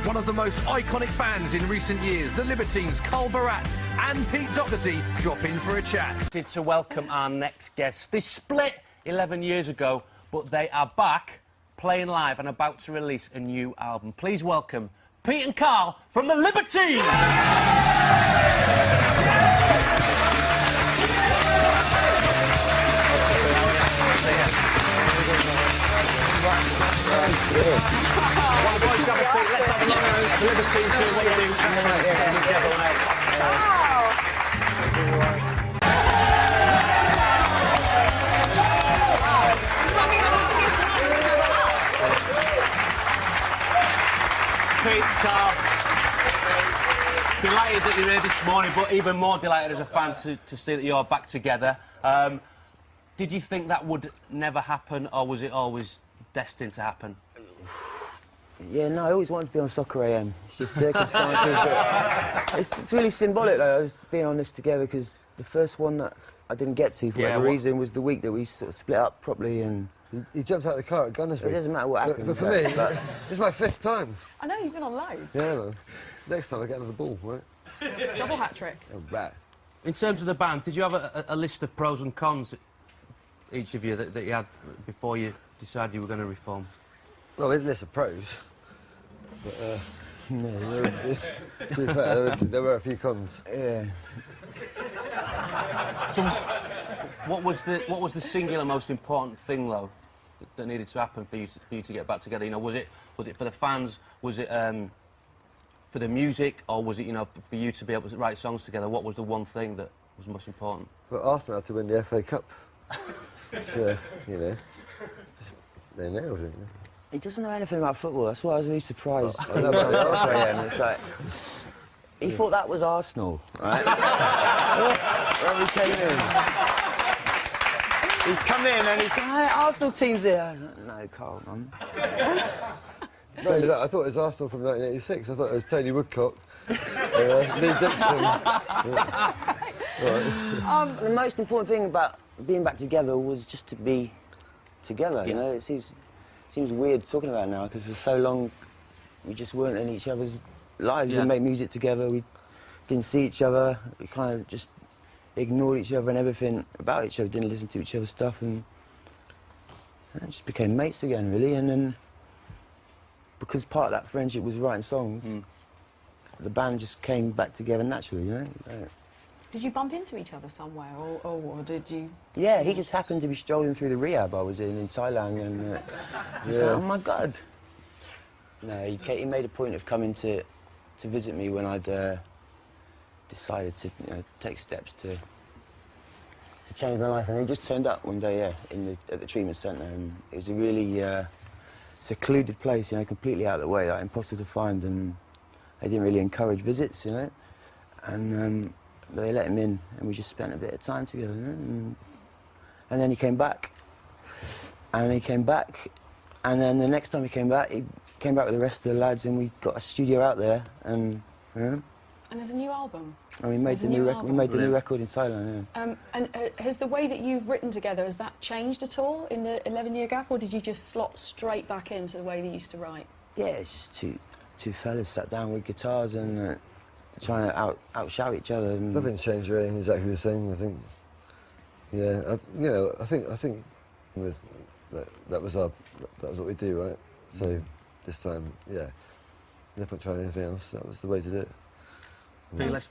one of the most iconic bands in recent years, the Libertines, Carl Barat and Pete Doherty drop in for a chat. To welcome our next guest. They split 11 years ago, but they are back, playing live and about to release a new album. Please welcome Pete and Carl from the Libertines! Pete, Carl, delighted that you're here this morning, but even more delighted as a fan to see that you're back together. Did you think that would never happen, or was it always destined to happen? Yeah, no, I always wanted to be on Soccer AM. It's just circumstances. It's really symbolic, though, I was being on this together, because the first one that I didn't get to, for whatever reason, was the week that we sort of split up properly, and... You jumped out of the car at Gunnersbury. It doesn't matter what happened. But for me, this is my 5th time. I know, you've been on loads. Yeah, well, next time I get another ball, right? Double hat-trick. Oh, right. In terms of the band, did you have a list of pros and cons, each of you, that you had before you decided you were going to reform? Well, with a list of pros. But, no, to be fair, there were a few cons. Yeah. So, what was the singular most important thing, though, that needed to happen for you to get back together? You know, was it for the fans? Was it for the music, or was it, you know, for you to be able to write songs together? What was the one thing that was most important? Well, Arsenal had to win the FA Cup. Which, you know, they nailed it. He doesn't know anything about football, that's why I was really surprised. I know about Soccer AM. It's like... He thought that was Arsenal, right? When we came in. He's come in and he's going, hey, Arsenal team's here. No, Carl, man. No, I thought it was Arsenal from 1986. I thought it was Tony Woodcock, Lee Dixon. Right. The most important thing about being back together was just to be together, you know? It seems weird talking about it now, because for so long we just weren't in each other's lives. We made music together, we didn't see each other, we kind of just ignored each other and everything about each other, didn't listen to each other's stuff, and it just became mates again, really. And then, because part of that friendship was writing songs, the band just came back together naturally, you know? Did you bump into each other somewhere, or did you...? Yeah, he just happened to be strolling through the rehab I was in Thailand, and he was like, oh my God. No, he made a point of coming to visit me when I'd decided to, you know, take steps to change my life. And he just turned up one day, at the treatment centre, and it was a really secluded place, you know, completely out of the way, like impossible to find, and they didn't really encourage visits, you know. And they let him in, and we just spent a bit of time together, you know? And then he came back, and then the next time he came back with the rest of the lads, and we got a studio out there, and you know. And there's a new album. And we made the new record in Thailand. Yeah. And has the way that you've written together, has that changed at all in the 11-year gap, or did you just slot straight back into the way you used to write? Yeah, it's just two fellas sat down with guitars and trying to outshout each other. And nothing's changed really, exactly the same, I think. Yeah, you know, I think with that was what we do, right? So this time, yeah, no point trying anything else. That was the way to do it. Pete, let's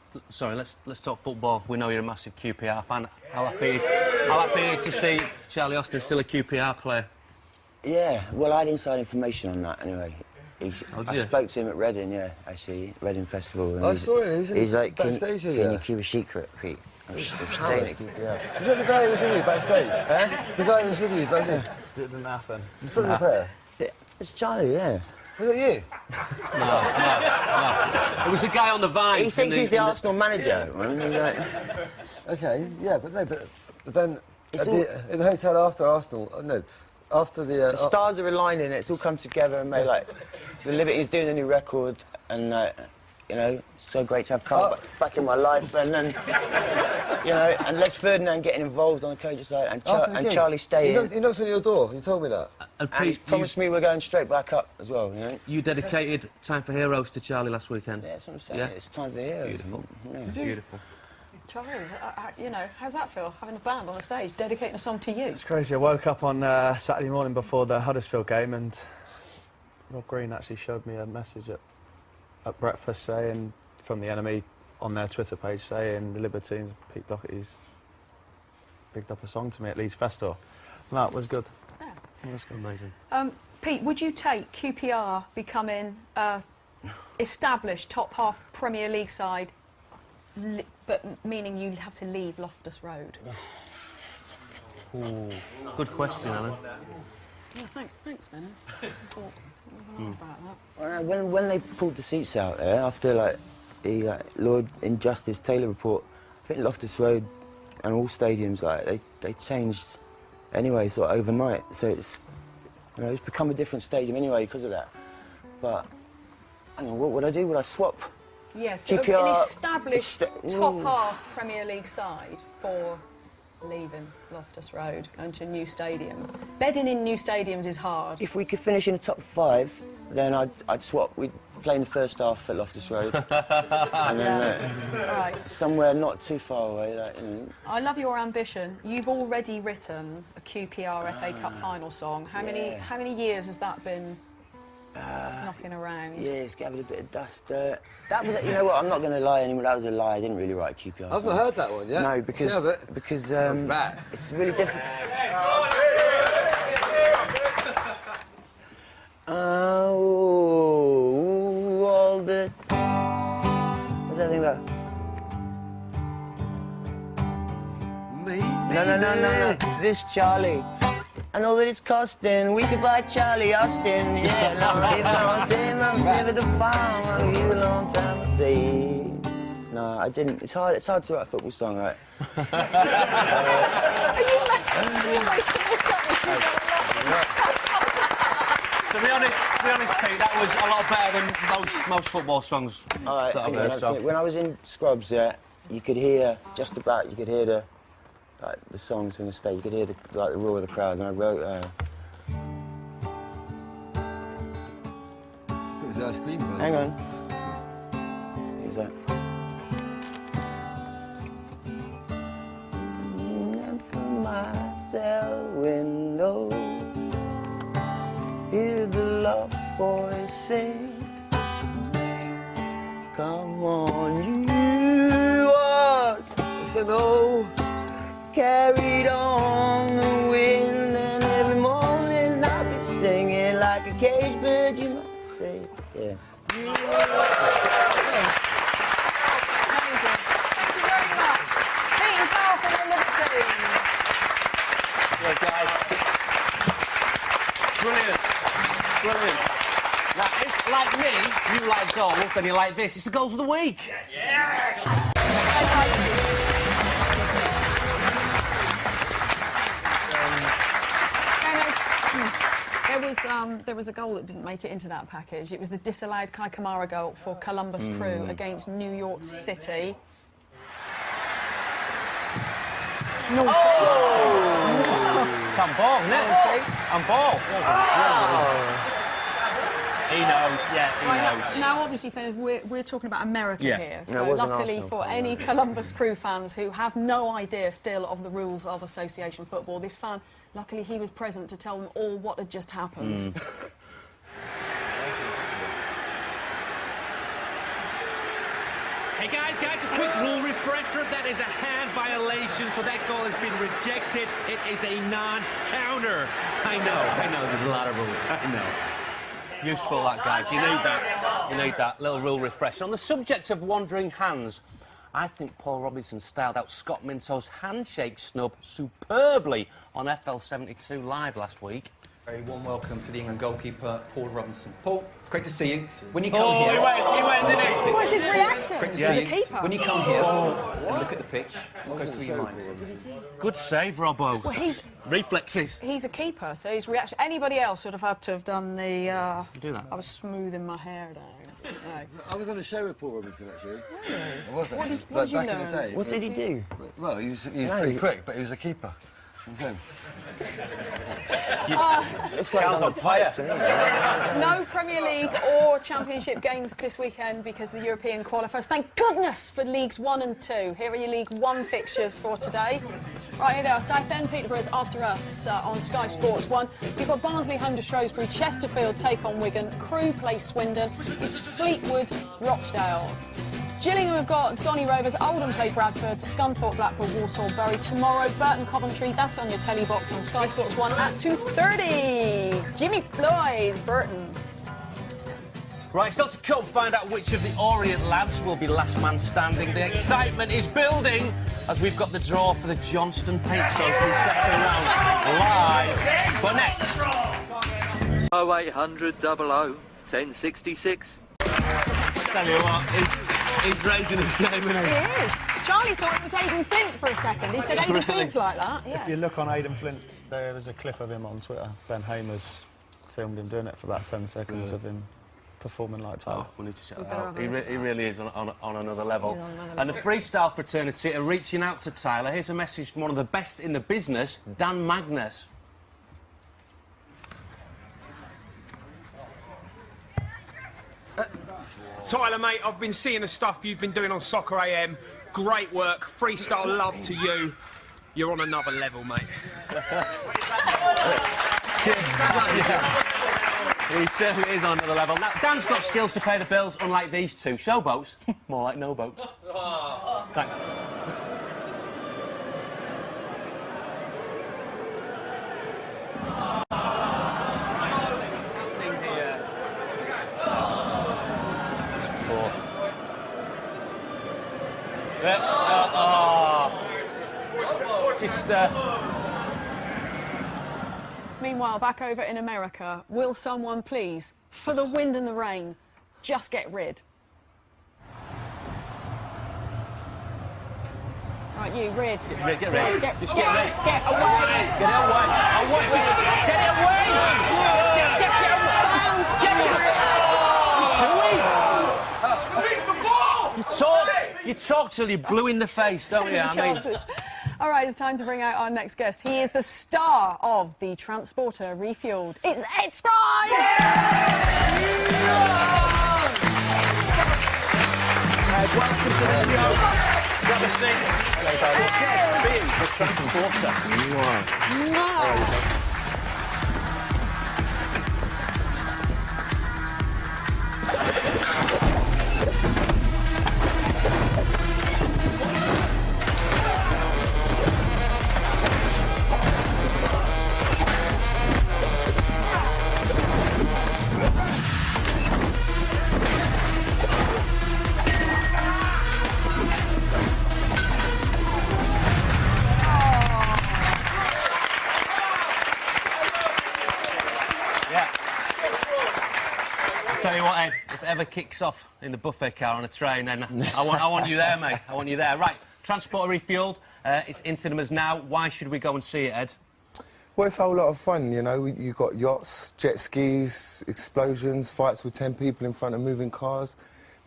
talk football. We know you're a massive QPR fan. How happy to see Charlie Austin still a QPR player? Yeah, well, I had inside information on that anyway. I spoke to him at Reading, actually, Reading Festival. I saw him, he's like, backstage can you keep a secret, Pete? I'm staying at QPR. Is that the guy who was with you backstage? The guy who was with you backstage? It didn't happen. The football player? Yeah, it's Charlie, yeah. Was it you? No. It was the guy on the Vine. He thinks he's the Arsenal manager. OK, yeah, but then in the hotel after Arsenal, after the stars are aligning, it's all come together and made, like, the Libertines doing a new record, and you know, so great to have Carl back in my life, and then, you know, and Les Ferdinand getting involved on the coach's side, and, Charlie staying. He knocked on your door. You told me that. And he promised me we're going straight back up as well, you know. You dedicated Time for Heroes to Charlie last weekend. Yeah, that's what I'm saying. Yeah. It's Time for Heroes. Beautiful. Yeah. Beautiful. Charlie, you know, how's that feel, having a band on the stage, dedicating a song to you? It's crazy. I woke up on Saturday morning before the Huddersfield game, and Rob Green actually showed me a message at breakfast saying, from the Enemy on their Twitter page, saying the Libertines, Pete Doherty's picked up a song to me at Leeds Festival. And that was good. Yeah. It was good. Amazing. Pete, would you take QPR becoming established top half Premier League side, but meaning you'd have to leave Loftus Road? Ooh, good question, Alan. Yeah, thanks, Venice. When they pulled the seats out there after the Lord Injustice Taylor report, I think Loftus Road and all stadiums they changed anyway, sort of overnight. So it's it's become a different stadium anyway because of that. But hang on, what would I do? Would I swap? Yes, QPR, an established top half Premier League side for leaving Loftus Road, going to a new stadium. Bedding in new stadiums is hard. If we could finish in the top 5, then I'd swap. We'd play in the first half at Loftus Road, and then Right. somewhere not too far away. I love your ambition. You've already written a QPR FA Cup final song. How many years has that been knocking around? Yeah, it's gathered a bit of dust. That was, you know what? I'm not going to lie anymore. That was a lie. I didn't really write a QPR. I've not heard that one yet. No, because it's really difficult. Oh, all the. What's that thing about? No. This Charlie. I know that it's costing. We could buy Charlie Austin. Yeah, long time the farm. I'll give you a long time to say. No, I didn't. It's hard to write a football song, right? To be honest, Pete, that was a lot better than most football songs that I've heard. So. When I was in Scrubs, you could hear the songs in the stage. You could hear the roar of the crowd, and I wrote. It was ice cream. Hang on. Who's that? And from my cell window, hear the love boys sing. Come on, you was carried on the wind, and every morning I'll be singing like a caged bird, you might say. Yeah. Thank you very much. Pete and Carl from the Libertines. Yeah, guys. Brilliant. Now, if, like me, you like golf, then you like this. It's the goals of the week. Yes. There was a goal that didn't make it into that package. It was the disallowed Kai Kamara goal for Columbus Crew against New York City. Naughty. It's on ball, isn't it? On ball. He knows, he knows. Now, obviously, we're talking about America here. No, So, it wasn't luckily Arsenal. for any Columbus Crew fans who have no idea still of the rules of association football, this fan, luckily, he was present to tell them all what had just happened. Hey guys, a quick rule refresher. That is a hand violation, so that goal has been rejected. It is a non-counter. I know, there's a lot of rules, I know. Useful, that guy. You need that little rule refresher. On the subject of wandering hands, I think Paul Robinson styled out Scott Minto's handshake snub superbly on FL72 Live last week. Very warm welcome to the England goalkeeper, Paul Robinson. Paul, great to see you. When you come here... he went, didn't he? What was his reaction? Great to He's see a you. keeper. When you come here and look at the pitch, what goes through your mind? Good save, Robbo. Well, Reflexes. he's a keeper, so his reaction... Anybody else would have had to have done the... Do that. I was smoothing my hair down. I was on a show with Paul Robinson, actually. I was, What actually. did- what did you back in learn? the day. What did he do? Well, he was pretty quick, but he was a keeper. Looks like he's on fire. No Premier League or Championship games this weekend because the European qualifiers. Thank goodness for Leagues 1 and 2. Here are your League 1 fixtures for today. Right, here they are. Southend, Peterborough's after us on Sky Sports 1. You've got Barnsley home to Shrewsbury, Chesterfield take on Wigan, Crewe play Swindon, it's Fleetwood, Rochdale. Gillingham have got Donny Rovers, Oldham play Bradford, Scunthorpe, Blackpool, Walsall, Bury. Tomorrow, Burton, Coventry, that's on your telly box on Sky Sports 1 at 2:30. Jimmy Floyd, Burton. Right, still to come, find out which of the Orient lads will be last man standing. The excitement is building as we've got the draw for the Johnston Paint Trophy second round live. But next... 0800 00 1066. Tell you what, he's raising his game, isn't he? He is. Charlie thought it was Aidan Flint for a second. He said Aidan Flint's like that. Yeah. If you look on Aidan Flint, there was a clip of him on Twitter. Ben Hamers filmed him doing it for about 10 seconds of him performing like Tyler. Oh, we need to check that out. He really is on another level. And the freestyle fraternity are reaching out to Tyler. Here's a message from one of the best in the business, Dan Magnus. Tyler, mate, I've been seeing the stuff you've been doing on Soccer AM. Great work. Freestyle love to you. You're on another level, mate. He certainly is on another level. Now, Dan's got skills to pay the bills, unlike these two. Showboats. More like no boats. Thanks. Meanwhile, back over in America, will someone please, for the wind and the rain, just get rid? Right, you, rid. Get rid. Just get rid. Get away. Get it away. I want just get it away. Get it You talk till you're blue in the face, don't you? I mean. All right, it's time to bring out our next guest. He is the star of the Transporter Refueled. It's Ed Spry! Welcome to the show. Grab a seat. The Transporter. Tell you what, Ed, if it ever kicks off in the buffet car on a train, then I want you there, mate. I want you there. Right, Transporter Refueled. It's in cinemas now. Why should we go and see it, Ed? Well, it's a whole lot of fun, you know. You've got yachts, jet skis, explosions, fights with 10 people in front of moving cars,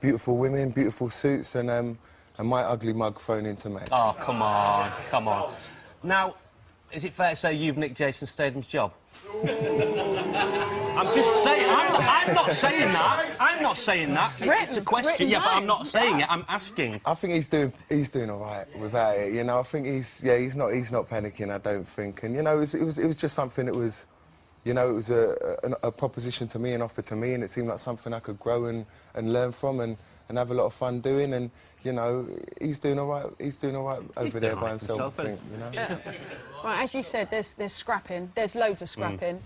beautiful women, beautiful suits, and my ugly mug thrown into match. Oh, come on, come on. Now, is it fair to say you've nicked Jason Statham's job? I'm just saying. I'm not saying that. I'm not saying that. It's a question. Yeah, but I'm not saying it. I'm asking. I think he's doing all right without it. You know, I think he's not panicking. I don't think. And you know, it was just something that was, you know, it was a proposition to me, an offer to me, and it seemed like something I could grow and learn from and have a lot of fun doing. And you know, he's doing all right. He's doing all right over there by himself. I think, you know. Yeah. Right, as you said, there's scrapping. There's loads of scrapping.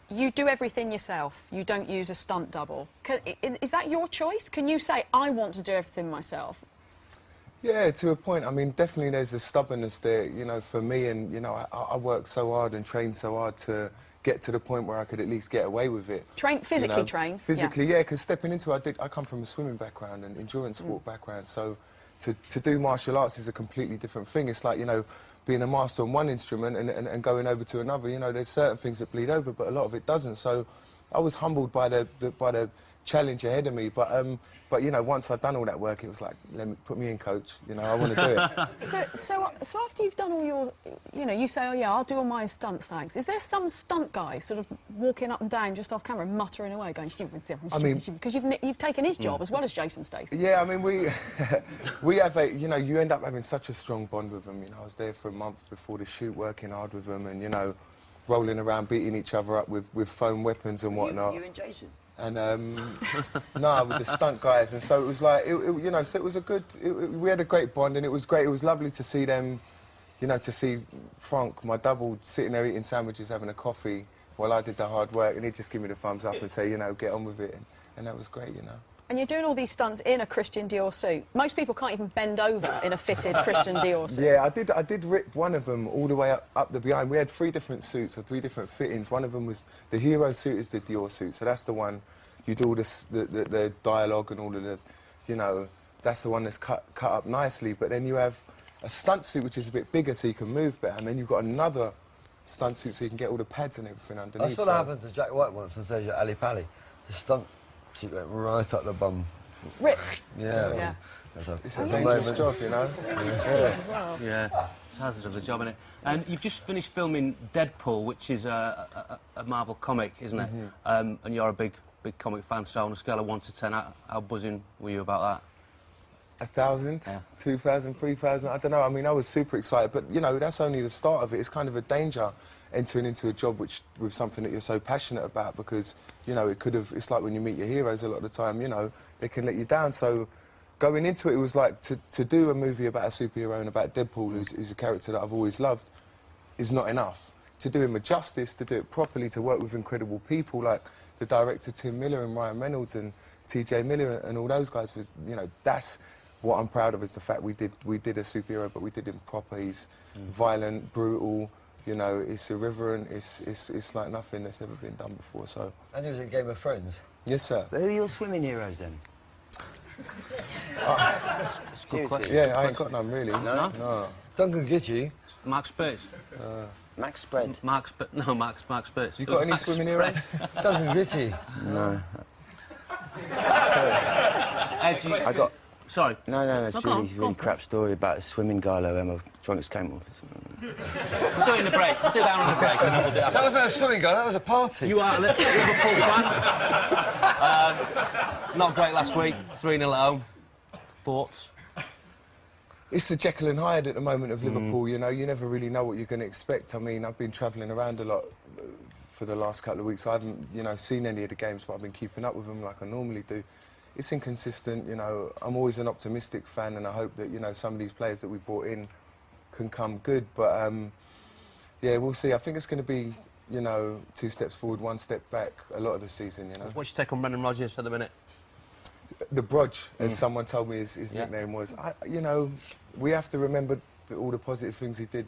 You do everything yourself. You don't use a stunt double. Is that your choice? Can you say, I want to do everything myself? Yeah, to a point. I mean, definitely there's a stubbornness there, you know, for me. And, you know, I worked so hard and trained so hard to get to the point where I could at least get away with it. Physically trained? Physically, yeah, because stepping into it, I come from a swimming background and endurance sport background. So to do martial arts is a completely different thing. It's like, you know, being a master on one instrument and going over to another. You know, there's certain things that bleed over, but a lot of it doesn't. So I was humbled by the challenge ahead of me. But you know, once I'd done all that work, it was like, put me in, coach. You know, I want to do it. So after you've done all your, you know, you say, oh yeah, I'll do all my stunts, thanks. Is there some stunt guy sort of walking up and down just off camera, muttering away, going, I mean, because you've taken his job as well as Jason Statham. Yeah, I mean, we have a, you know, you end up having such a strong bond with them. You know, I was there for a month before the shoot, working hard with them, and you know, rolling around, beating each other up with foam weapons and whatnot. You and Jason? And no, with the stunt guys, and so it was like, you know, so it was a good. We had a great bond, and it was great. It was lovely to see them, you know, to see Frank, my double, sitting there eating sandwiches, having a coffee, while I did the hard work, and he'd just give me the thumbs up and say, you know, get on with it, and that was great, you know. And you're doing all these stunts in a Christian Dior suit. Most people can't even bend over in a fitted Christian Dior suit. Yeah, I did rip one of them all the way up the behind. We had 3 different suits, or 3 different fittings. One of them was, the hero suit is the Dior suit, so that's the one you do all the dialogue and all of the, you know, that's the one that's cut up nicely. But then you have a stunt suit which is a bit bigger so you can move better, and then you've got another stunt suit so you can get all the pads and everything underneath. That's what happened to Jack White once on stage at Ali Pali. The stunt suit went right up the bum. Ripped? Yeah. It's a dangerous job, you know? Yeah, it's a hazard of the job, isn't it? And you've just finished filming Deadpool, which is a Marvel comic, isn't it? And you're a big comic fan, so on a scale of 1 to 10, how buzzing were you about that? 1,000, 2,000, 3,000, I don't know. I mean, I was super excited, but, you know, that's only the start of it. It's kind of a danger entering into a job with something that you're so passionate about, because, you know, it's like when you meet your heroes a lot of the time, you know, they can let you down. So going into it, it was like to do a movie about a superhero and about Deadpool, who's a character that I've always loved, is not enough. To do him a justice, to do it properly, to work with incredible people like the director Tim Miller and Ryan Reynolds and TJ Miller and all those guys, was, you know, that's what I'm proud of, is the fact we did a superhero, but we did him proper. He's violent, brutal, you know, it's irreverent, it's like nothing that's ever been done before, so... And he was in Game of Thrones? Yes, sir. But who are your swimming heroes, then? Yeah, I ain't got none, really. No? Duncan Gitchie. Mark Spitz. Max Spread. Mark Spitz. You got any swimming heroes? Duncan Gitchie. No. I got... Sorry. No, it's a really crap story about a swimming gala where my trunks came off. We'll do it in the break. We'll do that one in the break, and then we'll do that. That wasn't a swimming gala, that was a party. You are a Liverpool fan. Not great last week. 3-0 at home. Thoughts? It's the Jekyll and Hyde at the moment of Liverpool, you know. You never really know what you're going to expect. I mean, I've been travelling around a lot for the last couple of weeks. I haven't, you know, seen any of the games, but I've been keeping up with them like I normally do. It's inconsistent, you know. I'm always an optimistic fan, and I hope that, you know, some of these players that we brought in can come good. But, yeah, we'll see. I think it's going to be, you know, 2 steps forward, 1 step back a lot of the season, you know. What's your take on Brendan Rodgers at the minute? The Brodge, as someone told me his nickname was. You know, we have to remember all the positive things he did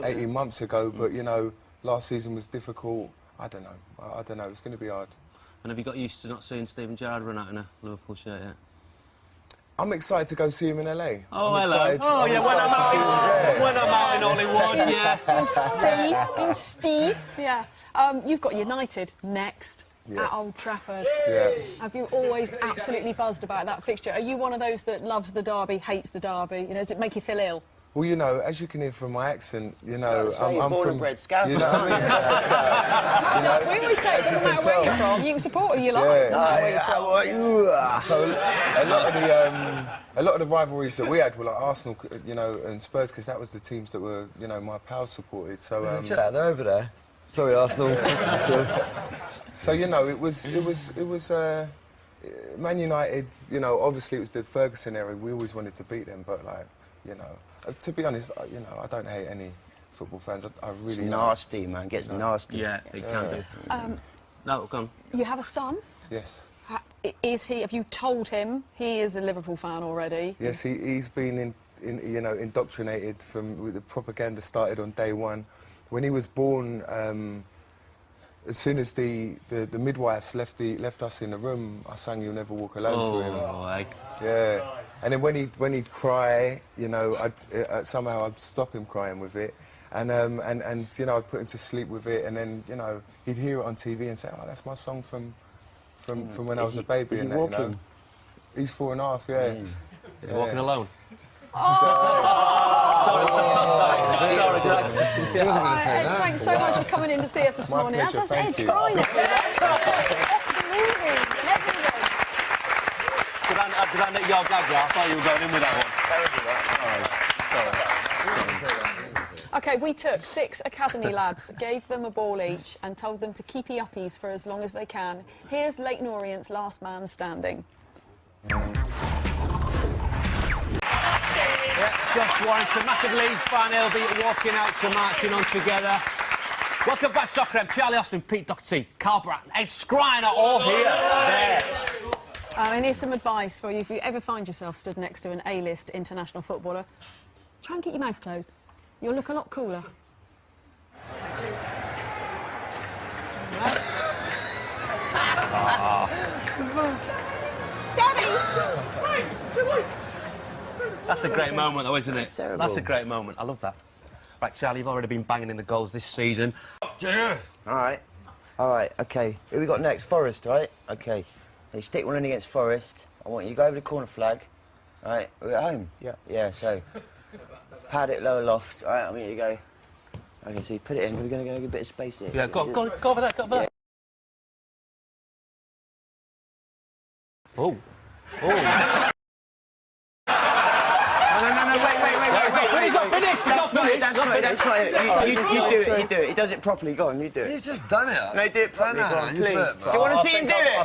18 months ago, but, you know, last season was difficult. I don't know. It's going to be hard. And have you got used to not seeing Steven Gerrard run out in a Liverpool shirt yet? I'm excited to go see him in LA. Oh, hello. Oh, yeah, when I'm out in Hollywood, yeah. In Steve, yeah. You've got United next. At Old Trafford. Yeah. Have you always absolutely buzzed about that fixture? Are you one of those that loves the derby, hates the derby? You know, does it make you feel ill? Well, you know, as you can hear from my accent, you know, I'm born from... and bred Scouse. You know what I mean? Scouts. We always say it doesn't matter where you're from, you can support who you like. So a lot of the rivalries that we had were like Arsenal, you know, and Spurs, because that was the teams that were, you know, my pals supported. So chill out, they're over there. Sorry, Arsenal. So you know, it was Man United. You know, obviously it was the Ferguson era. We always wanted to beat them, but like, you know, to be honest, you know, I don't hate any football fans. I really it's nasty, man. Gets nasty. Yeah, it can do. No, go on. You have a son. Yes. Is he? Have you told him he is a Liverpool fan already? Yes, he's been you know, indoctrinated with the propaganda started on day one. When he was born, as soon as the midwives left us in the room, I sang "You'll Never Walk Alone" to him. Yeah, and then when he'd cry, you know, somehow I'd stop him crying with it, and you know, I'd put him to sleep with it, and then, you know, he'd hear it on TV and say, "Oh, that's my song from from when I was a baby. Is he and that, you walking? know. He's 4.5, yeah. Is he walking alone? Sorry. He wasn't going to say that. Thanks so much for coming in to see us this My morning. pleasure, That's thank Ed's you. crying at me. Off the movies and everything. Did I nick your gag, yeah? I thought you were going in with that one. OK, we took 6 academy lads, gave them a ball each and told them to keepy uppies for as long as they can. Here's Leighton Orient's last man standing. Josh Warrington, massive Leeds fan. He'll be walking out to marching on together. Welcome back, Soccer M. Charlie Austin, Pete Doherty, Carl Barat, Ed Skriner, all here. There. And here's some advice for you. If you ever find yourself stood next to an A-list international footballer, try and keep your mouth closed. You'll look a lot cooler. Daddy! That's a great moment, though, isn't it? That's terrible. That's a great moment. I love that. Right, Charlie, you've already been banging in the goals this season. All right, OK. Who we got next? Forest, right? OK. They stick one in against Forest. I want you to go over the corner flag. All right, we're at home? Yeah. Yeah, so pad it lower loft. All right, I'll meet you go. OK, so you put it in. We're going to get a bit of space here. Yeah, go over there, go over there. Oh. No, wait. That's not it. You do it. He does it properly. Go on, you do it. He's just done it. No, do it properly. Go on, you please. do it, Do you want to see him do it?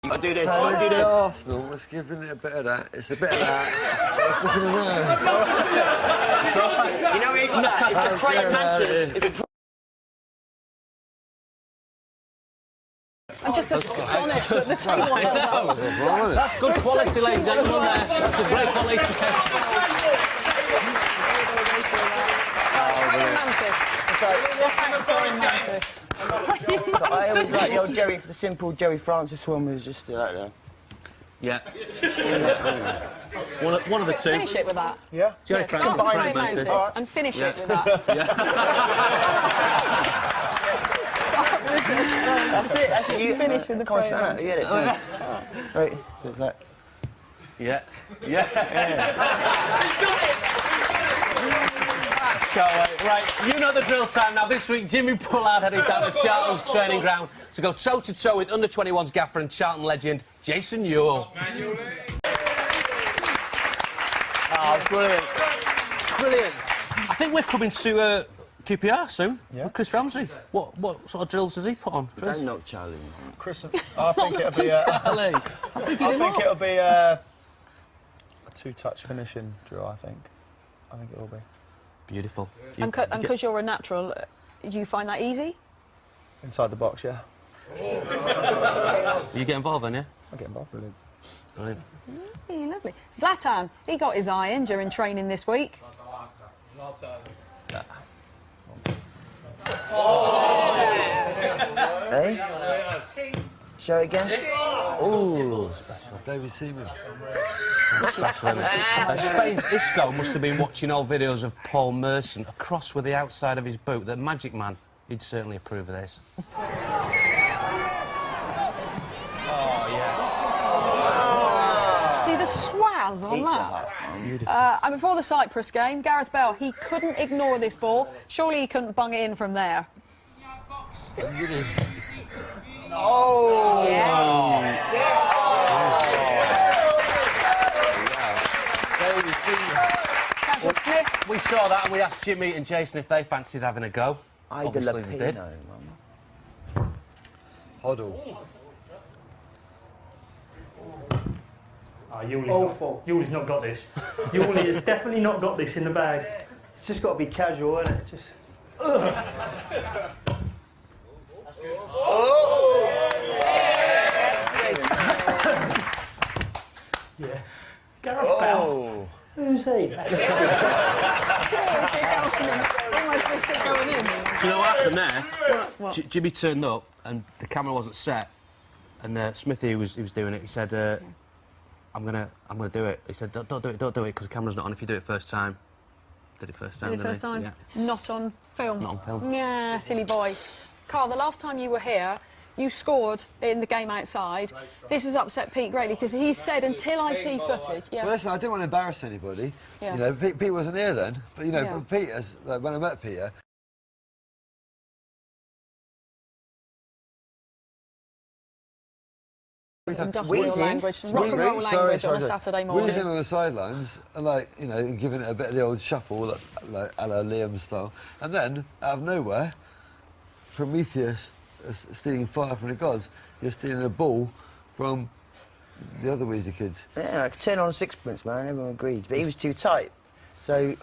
I'll do this. I'll do this. Arsenal was giving it a bit of that. It's a bit of that. It's looking at that. You know what it's a Craig Mantis. I'm just astonished that the table held up. That's good quality, ladies and gentlemen. That's a great quality. I always like the old Jerry, the simple Jerry Francis one who's just like that. Yeah. One of the two. Finish it with that. Yeah? Jerry Start Francis. with Craig Mantis and finish it with that. That's it. You Finish with the Come on, Craig Sam, you get it. Right, so it's that. Yeah. Can't wait. Right, you know the drill time now. This week, Jimmy Pollard headed down to Charlton's training ground to go toe-to-toe with under-21s gaffer and Charlton legend Jason Ewell. Oh, brilliant. I think we're coming to QPR soon with Chris Ramsey. What sort of drills does he put on? Chris? Don't knock Charlie. Chris, I think it'll be Charlie. I think it'll be a two-touch finishing drill, I think it will be. Beautiful. And because you're a natural, do you find that easy? Inside the box, yeah. You get involved then, yeah? I get involved. Brilliant. Lovely. Zlatan, he got his eye in during training this week. Hey? Show it again? Oh, special. David Seaman. Spain's Isco must have been watching old videos of Paul Merson, a cross with the outside of his boot. The Magic Man, he'd certainly approve of this. Oh, yes. See the swaz on that? And before the Cyprus game, Gareth Bale, he couldn't ignore this ball. Surely he couldn't bung it in from there. Oh! Yes. Casual sniff. We saw that and we asked Jimmy and Jason if they fancied having a go. Obviously they did. Hoddle. Yuli's not got this. Yuli has definitely not got this in the bag. It's just got to be casual, isn't it? Just. Yeah. Gareth Bale. Who's he? Almost missed it going in. Do you know what happened there? What? Jimmy turned up and the camera wasn't set, and Smithy was doing it. He said, "I'm gonna do it." He said, "Don't do it, because the camera's not on if you do it first time." Did it first time, Did it first time? Yeah. Not on film? Not on film. Yeah, silly boy. Carl, the last time you were here, you scored in the game outside. This has upset Pete greatly because he said, until I see footage... Yeah. Well, listen, I didn't want to embarrass anybody. Yeah. You know, Pete wasn't here then, but, you know, Yeah. Peter, like, when I met Peter... Industrial language, rock and roll language on a Saturday morning. Wheezing on the sidelines, and, like, you know, giving it a bit of the old shuffle, like a la Liam style. And then, out of nowhere, Prometheus stealing fire from the gods, you're stealing a ball from the other Weezer kids. Yeah, I could turn on a sixpence, man, everyone agreed. But he was too tight. So,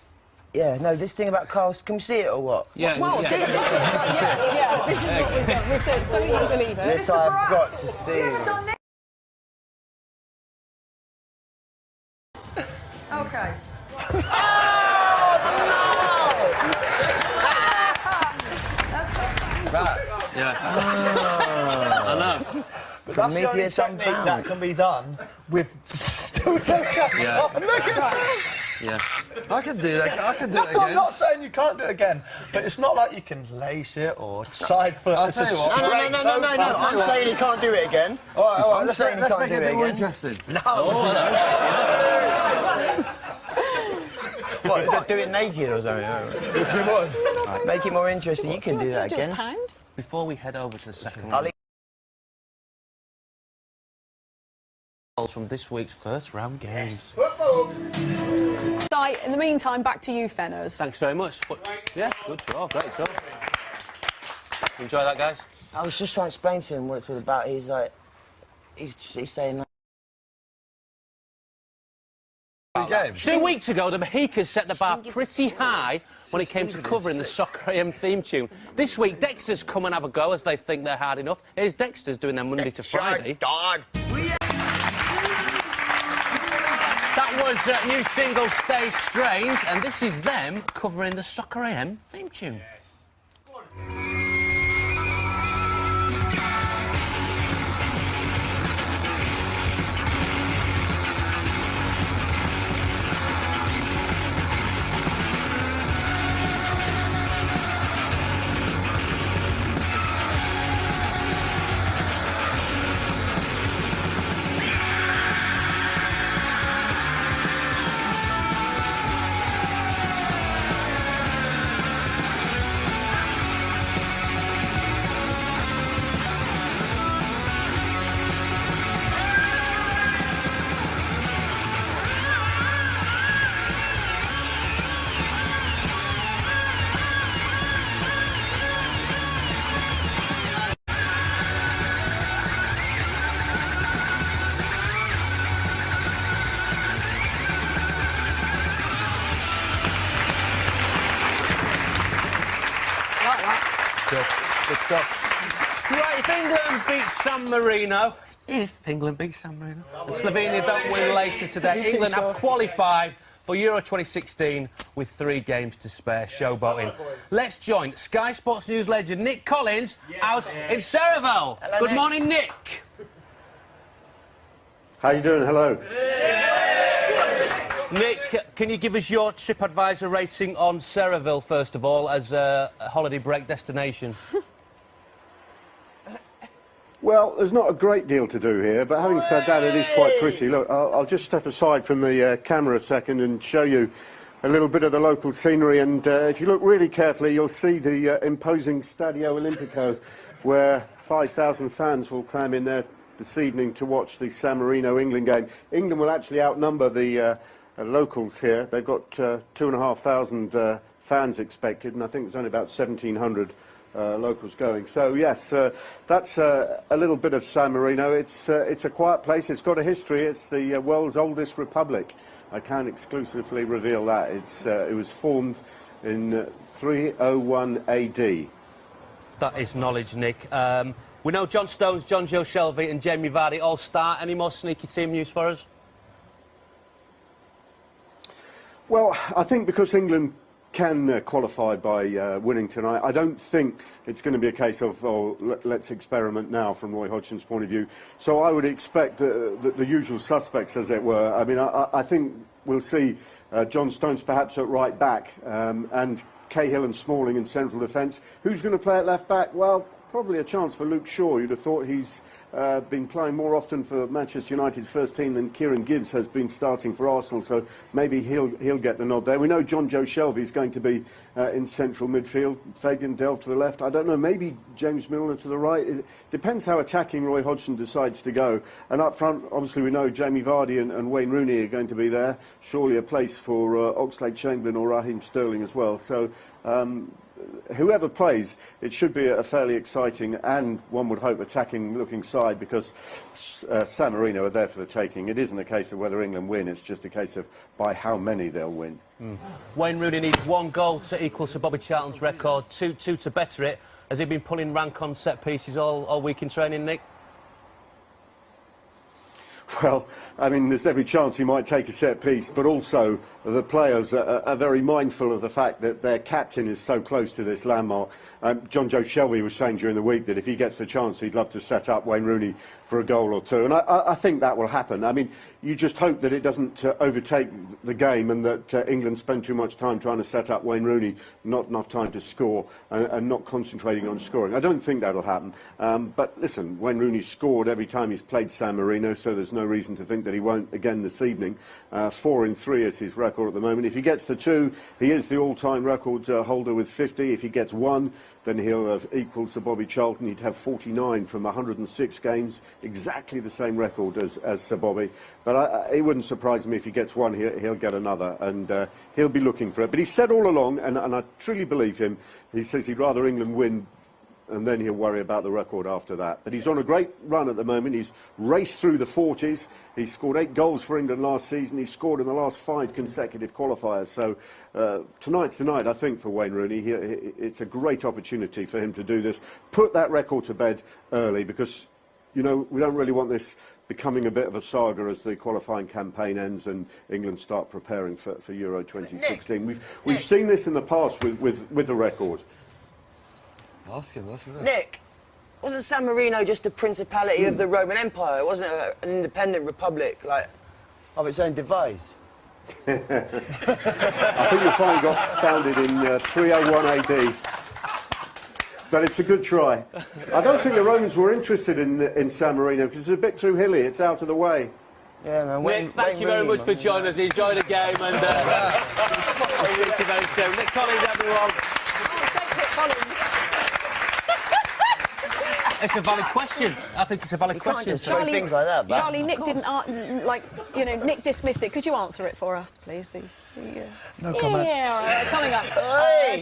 yeah, no, this thing about Carl, can we see it or what? Yeah. Well, this is what we've done. This is so you can believe it. This I've got to see. Okay. Yeah. I know. But that's the only technique that can be done with still take up. Yeah. Look at that. Yeah. I can do that. I can do it No, again. I'm not saying you can't do it again, but it's not like you can lace it or side foot. I'll It's tell a you what. straight No, toe tap. I'm saying he can't do it again. All right, I'm saying he let's can't make do it it a bit more again. interesting. What, do it naked or something? Right, make it more interesting. You can do that again. Before we head over to the second I'll round, from this week's first round games. In the meantime, back to you, Fenners. Thanks very much. Yeah, good job, great job. Enjoy that, guys. I was just trying to explain to him what it's all about. He's like, he's saying. 2 weeks ago, the Mohicans set the bar pretty high when it came to covering the Soccer AM theme tune. This week, Dexter's come and have a go as they think they're hard enough. Here's Dexter's doing their Monday to Friday. Dog. That was new single Stay Strange, and this is them covering the Soccer AM theme tune. Good stuff. Right, if England beats San Marino, and Slovenia don't win later today, England have qualified for Euro 2016 with 3 games to spare, showboating. Let's join Sky Sports News legend Nick Collins out in Cerevel. Hello, Good Nick. morning, Nick. How you doing? Hello. Nick, can you give us your TripAdvisor rating on Cerevel, first of all, as a holiday break destination? Well, there's not a great deal to do here, but having said that, it is quite pretty. Look, I'll just step aside from the camera a second and show you a little bit of the local scenery. And if you look really carefully, you'll see the imposing Stadio Olimpico, where 5,000 fans will cram in there this evening to watch the San Marino England game. England will actually outnumber the locals here. They've got 2,500 fans expected, and I think there's only about 1,700 locals going. So yes, that's a little bit of San Marino. It's a quiet place. It's got a history. It's the world's oldest republic. I can't exclusively reveal that. It was formed in 301 AD. That is knowledge, Nick. We know John Stones, John Joe Shelby and Jamie Vardy all start. Any more sneaky team news for us? Well, I think because England can qualify by winning tonight. I don't think it's going to be a case of, let's experiment now from Roy Hodgson's point of view. So I would expect the usual suspects, as it were. I mean, I think we'll see John Stones perhaps at right back, and Cahill and Smalling in central defence. Who's going to play at left back? Well, probably a chance for Luke Shaw. You'd have thought he's been playing more often for Manchester United's first team than Kieran Gibbs has been starting for Arsenal, so maybe he'll get the nod there. We know John Joe Shelvey is going to be in central midfield. Fabian Delph to the left. I don't know, maybe James Milner to the right. It depends how attacking Roy Hodgson decides to go. And up front, obviously, we know Jamie Vardy and Wayne Rooney are going to be there. Surely a place for Oxlade-Chamberlain or Raheem Sterling as well. So whoever plays, it should be a fairly exciting and, one would hope, attacking-looking side, because San Marino are there for the taking. It isn't a case of whether England win, it's just a case of by how many they'll win. Wayne Rooney needs 1 goal to equal Sir Bobby Charlton's record, two to better it. Has he been pulling rank on set pieces all week in training, Nick? Well, I mean, there's every chance he might take a set piece, but also the players are very mindful of the fact that their captain is so close to this landmark. John Joe Shelvey was saying during the week that if he gets the chance, he'd love to set up Wayne Rooney for a goal or two, and I think that will happen. I mean, you just hope that it doesn't overtake the game and that England spend too much time trying to set up Wayne Rooney, not enough time to score, and not concentrating on scoring. I don't think that'll happen. But listen, Wayne Rooney scored every time he's played San Marino, so there's no reason to think that he won't again this evening. 4 in 3 is his record at the moment. If he gets to 2, he is the all-time record holder with 50. If he gets 1, then he'll have equalled Sir Bobby Charlton. He'd have 49 from 106 games, exactly the same record as Sir Bobby. But it wouldn't surprise me if he gets 1, he'll get another, and he'll be looking for it. But he said all along, and I truly believe him, he says he'd rather England win, and then he'll worry about the record after that. But he's on a great run at the moment. He's raced through the 40s. He scored 8 goals for England last season. He scored in the last 5 consecutive qualifiers. So tonight's the night, I think, for Wayne Rooney. It's a great opportunity for him to do this. Put that record to bed early, because, you know, we don't really want this becoming a bit of a saga as the qualifying campaign ends and England start preparing for Euro 2016. We've seen this in the past with the record. Ask him. Nick, wasn't San Marino just a principality of the Roman Empire? Wasn't it an independent republic, like, of its own device? I think you'll find it got founded in 301 AD. But it's a good try. I don't think the Romans were interested in San Marino because it's a bit too hilly. It's out of the way. Yeah, man. Nick, thank you very much for joining us. Enjoy the game, and I'll speak to you very soon. Nick Collins, everyone. It's a valid question. I think it's a valid question. Charlie, things like that, Charlie, Nick didn't, Nick dismissed it. Could you answer it for us, please? No comment. Yeah, all right, coming up.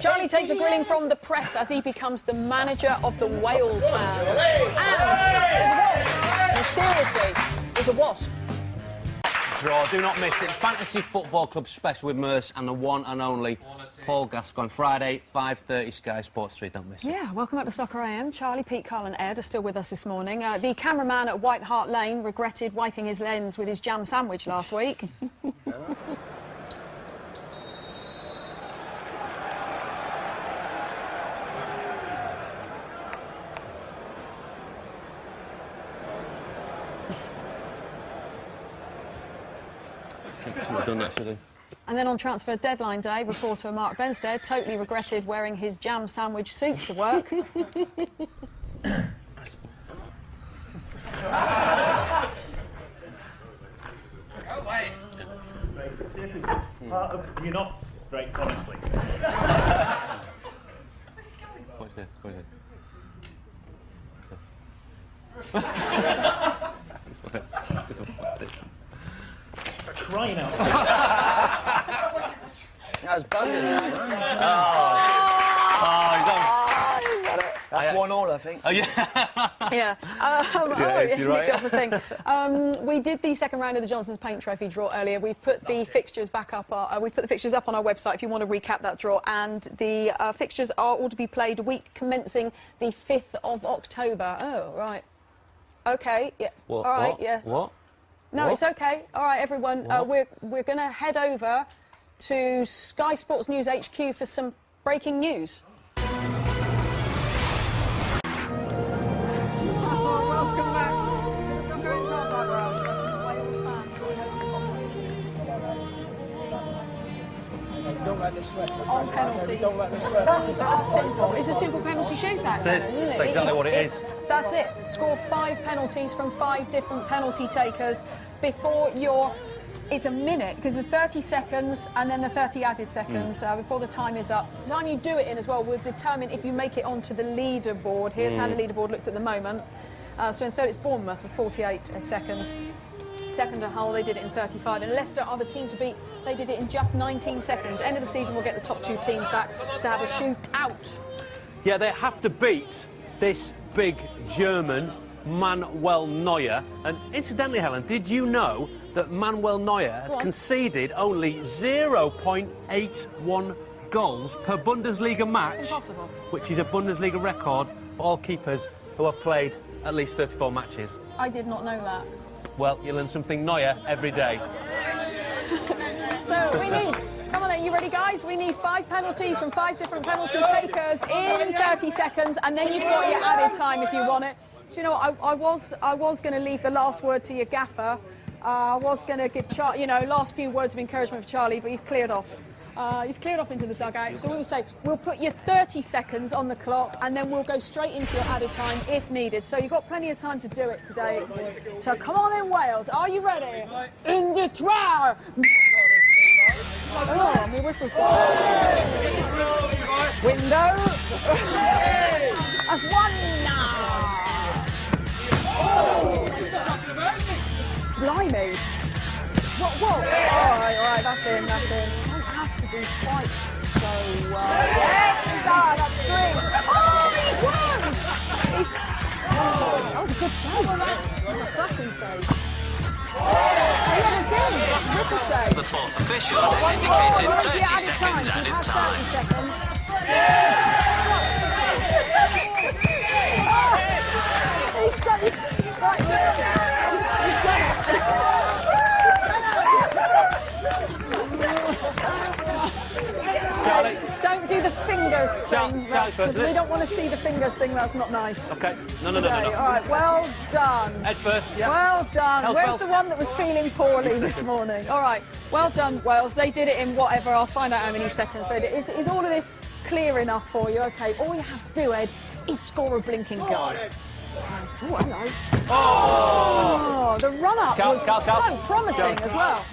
Charlie takes a grilling from the press as he becomes the manager of the Wales fans. And there's a wasp. No, seriously, there's a wasp. Draw, do not miss it. Fantasy Football Club special with Merce and the one and only Paul Gascoigne. Friday, 5:30, Sky Sports 3. Don't miss it. Yeah, welcome back to Soccer AM. Charlie, Pete, Carl and Ed are still with us this morning. The cameraman at White Hart Lane regretted wiping his lens with his jam sandwich last week. Done that, should he? And then on transfer deadline day, reporter Mark Benstead totally regretted wearing his jam sandwich suit to work. You're not straight, honestly. What's this? What's this? Crying out. That was buzzing. That's 1-1, I think. Oh, yeah. Yeah. You're right. That's the thing. We did the second round of the Johnson's Paint Trophy draw earlier. We've put the fixtures back up. We've put the fixtures up on our website if you want to recap that draw. And the fixtures are all to be played week commencing the 5th of October. Oh, right. OK. Yeah. What? All right. What? Yeah. What? No, what? It's OK. All right, everyone. We're going to head over to Sky Sports News HQ for some breaking news. Welcome back to the Doherty and Carl Barat. On penalties. That's simple. It's a simple penalty shootout. It is. That's exactly what it is. That's it. Score 5 penalties from 5 different penalty takers before your... It's a minute, because the 30 seconds and then the 30 added seconds before the time is up. The time you do it in as well will determine if you make it onto the leaderboard. Here's how the leaderboard looks at the moment. So in third, it's Bournemouth with 48 seconds. Second to Hull, they did it in 35. And Leicester are the team to beat. They did it in just 19 seconds. End of the season, we'll get the top 2 teams back to have a shootout. Yeah, they have to beat this big German, Manuel Neuer. And incidentally, Helen, did you know that Manuel Neuer has conceded only 0.81 goals per Bundesliga match? That's impossible. Which is a Bundesliga record for all keepers who have played at least 34 matches. I did not know that. Well, you learn something Neuer every day. So we need... Come on then, you ready, guys? We need 5 penalties from 5 different penalty takers in 30 seconds, and then you've got your added time if you want it. Do you know what? I was going to leave the last word to your gaffer. I was going to give last few words of encouragement for Charlie, but he's cleared off. He's cleared off into the dugout. So we'll say we'll put your 30 seconds on the clock, and then we'll go straight into your added time if needed. So you've got plenty of time to do it today. So come on in, Wales. Are you ready? In the trois. Oh, my whistle's gone. Window. That's 1 now. Blimey. What? All right, that's in. Don't have to be quite so yes, that's 3. Oh, he's won! That was a good save. That was a cracking save. Yeah, it's in. Ricochet. The fourth official has indicated 30 seconds added time. 30 seconds. He's done it. Right. Charlie. Don't do the fingers thing. Because we don't want to see the fingers thing. That's not nice. Okay. No. All right. Well done. Head first. Yeah. Well done. Health, Where's the one that was feeling poorly this morning? All right. Well done, Wales. They did it in whatever. I'll find out how many seconds they did. Is all of this clear enough for you? Okay. All you have to do, Ed, is score a blinking goal. Oh, hello. Oh, the run-up was so promising as well.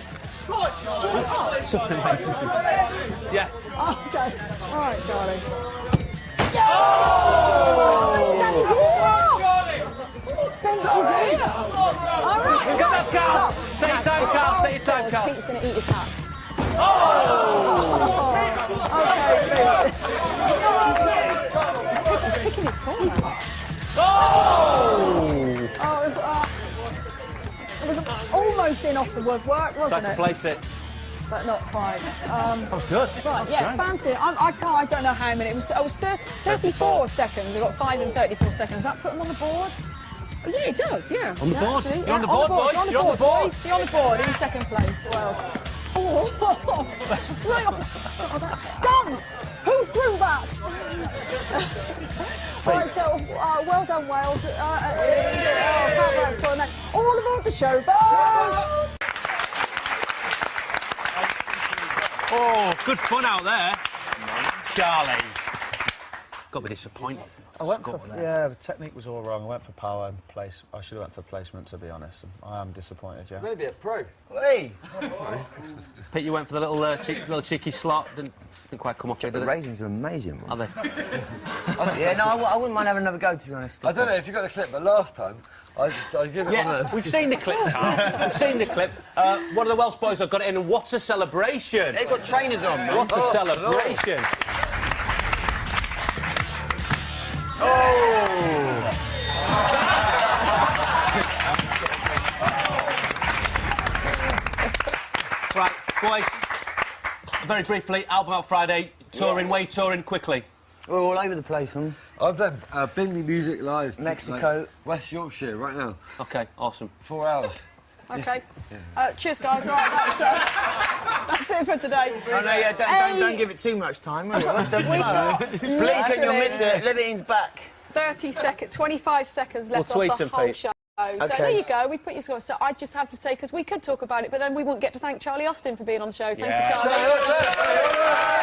Something like that. Yeah. Okay. All right, Charlie. He's bent his ear. All right. Come on, Carl. Take your time, Carl. Take your time, Carl. Pete's going to eat his hat. Okay, Pete. He's picking his corner. It was almost in off the woodwork, wasn't Tried it? to place it. But not quite. That was good. Right, yeah, fans did. I don't know how many. It was 34 seconds. I got 5 and 34 seconds. Does that put them on the board? Oh, yeah, it does, yeah. On the board? Actually, You're on the board, boys. You're on the board, You're on the board in second place, Wales. Oh, straight off. Oh, that stung. Who threw that? All right, so well done, Wales. Carl Barat scoring that. All aboard the show, boys. Oh, good fun out there. Charlie. Got to be disappointed. I went for, the technique was all wrong. I went for power and place. I should have went for placement, to be honest. I am disappointed, yeah. Maybe a pro. Hey! Pete, you went for the little cheeky slot. Didn't quite come off it, did The it? raisins are amazing, man. Are they? Yeah, no, I wouldn't mind having another go, to be honest. I don't know if you got the clip, but last time I give it on We've seen the clip, Carl. We've seen the clip. One of the Welsh boys have got it in, and what a celebration! They've got trainers on, man. What a celebration! Right, boys, very briefly, album out Friday, touring, where are you touring quickly? We're all over the place, man. I've done Bingley Music Live. Mexico. West Yorkshire, right now. OK, awesome. 4 hours. OK. Cheers, guys. All right, that's it for today. Oh, no, yeah, don't give it too much time, will you? What the fuck? Blink and you'll miss it. Libertine's back. 25 seconds left We'll of the tweet whole Pete. show. So there you go, we put your score. So I just have to say, because we could talk about it, but then we wouldn't get to thank Charlie Austin for being on the show. Thank you, Charlie.